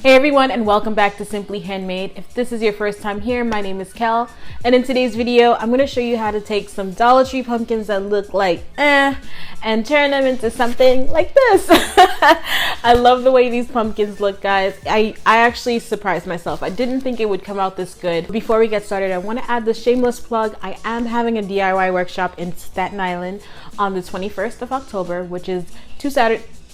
Hey everyone, and welcome back to Simply Handmade. If this is your first time here, my name is Kell, and in today's video I'm going to show you how to take some Dollar Tree pumpkins that look like and turn them into something like this. I love the way these pumpkins look, guys. I actually surprised myself. I didn't think it would come out this good. Before we get started, I want to add the shameless plug. I am having a DIY workshop in Staten Island on the 21st of October, which is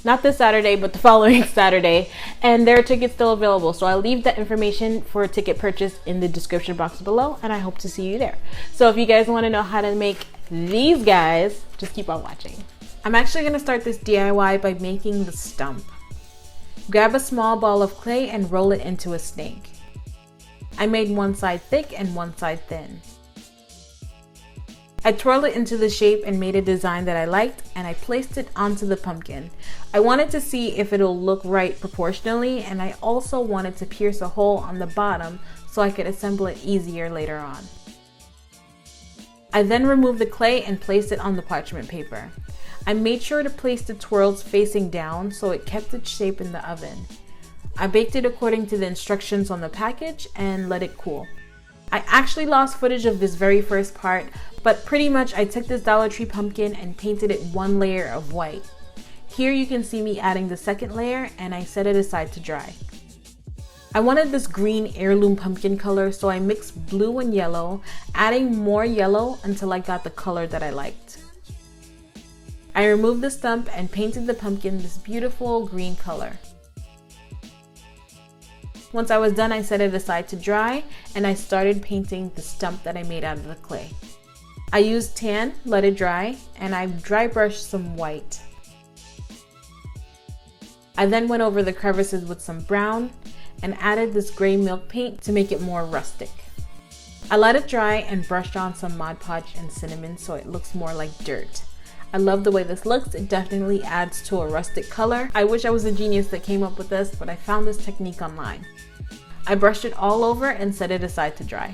not this Saturday, but the following Saturday, and there are tickets still available. So I'll leave that information for a ticket purchase in the description box below, and I hope to see you there. So if you guys want to know how to make these guys, just keep on watching. I'm actually going to start this DIY by making the stump. Grab a small ball of clay and roll it into a snake. I made one side thick and one side thin. I twirled it into the shape and made a design that I liked, and I placed it onto the pumpkin. I wanted to see if it'll look right proportionally, and I also wanted to pierce a hole on the bottom so I could assemble it easier later on. I then removed the clay and placed it on the parchment paper. I made sure to place the twirls facing down so it kept its shape in the oven. I baked it according to the instructions on the package and let it cool. I actually lost footage of this very first part, but pretty much I took this Dollar Tree pumpkin and painted it one layer of white. Here you can see me adding the second layer, and I set it aside to dry. I wanted this green heirloom pumpkin color, so I mixed blue and yellow, adding more yellow until I got the color that I liked. I removed the stump and painted the pumpkin this beautiful green color. Once I was done, I set it aside to dry, and I started painting the stump that I made out of the clay. I used tan, let it dry, and I dry brushed some white. I then went over the crevices with some brown and added this gray milk paint to make it more rustic. I let it dry and brushed on some Mod Podge and cinnamon so it looks more like dirt. I love the way this looks. It definitely adds to a rustic color. I wish I was a genius that came up with this, but I found this technique online. I brushed it all over and set it aside to dry.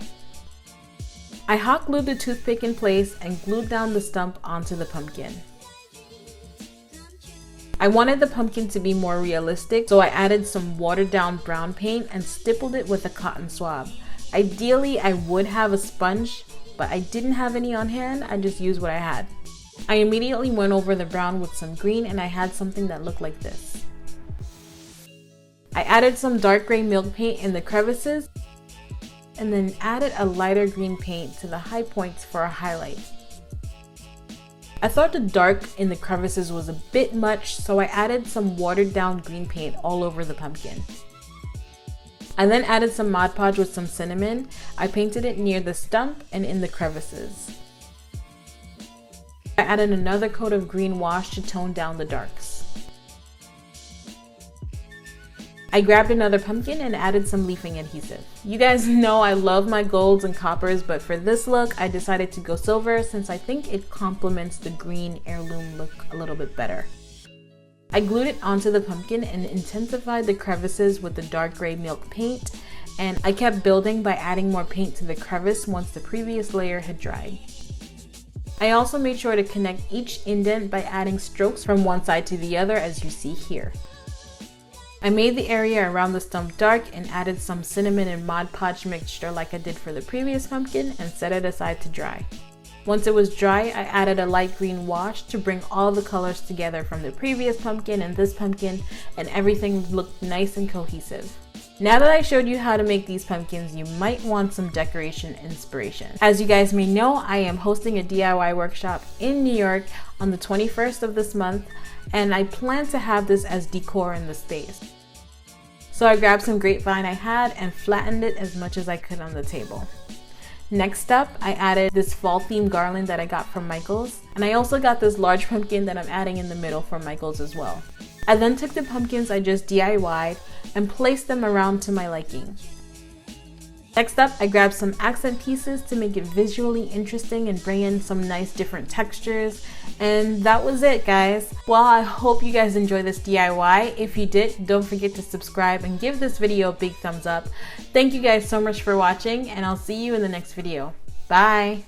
I hot glued the toothpick in place and glued down the stump onto the pumpkin. I wanted the pumpkin to be more realistic, so I added some watered down brown paint and stippled it with a cotton swab. Ideally, I would have a sponge, but I didn't have any on hand. I just used what I had. I immediately went over the brown with some green, and I had something that looked like this. I added some dark gray milk paint in the crevices and then added a lighter green paint to the high points for a highlight. I thought the dark in the crevices was a bit much, so I added some watered down green paint all over the pumpkin. I then added some Mod Podge with some cinnamon. I painted it near the stump and in the crevices. I added another coat of green wash to tone down the darks. I grabbed another pumpkin and added some leafing adhesive. You guys know I love my golds and coppers, but for this look I decided to go silver since I think it complements the green heirloom look a little bit better. I glued it onto the pumpkin and intensified the crevices with the dark gray milk paint, and I kept building by adding more paint to the crevice once the previous layer had dried. I also made sure to connect each indent by adding strokes from one side to the other, as you see here. I made the area around the stump dark and added some cinnamon and Mod Podge mixture like I did for the previous pumpkin and set it aside to dry. Once it was dry, I added a light green wash to bring all the colors together from the previous pumpkin and this pumpkin, and everything looked nice and cohesive. Now that I showed you how to make these pumpkins, you might want some decoration inspiration. As you guys may know, I am hosting a DIY workshop in New York on the 21st of this month, and I plan to have this as decor in the space. So I grabbed some grapevine I had and flattened it as much as I could on the table. Next up, I added this fall themed garland that I got from Michaels, and I also got this large pumpkin that I'm adding in the middle from Michaels as well. I then took the pumpkins I just DIY'd and placed them around to my liking. Next up, I grabbed some accent pieces to make it visually interesting and bring in some nice different textures. And that was it, guys. Well, I hope you guys enjoyed this DIY. If you did, don't forget to subscribe and give this video a big thumbs up. Thank you guys so much for watching, and I'll see you in the next video. Bye!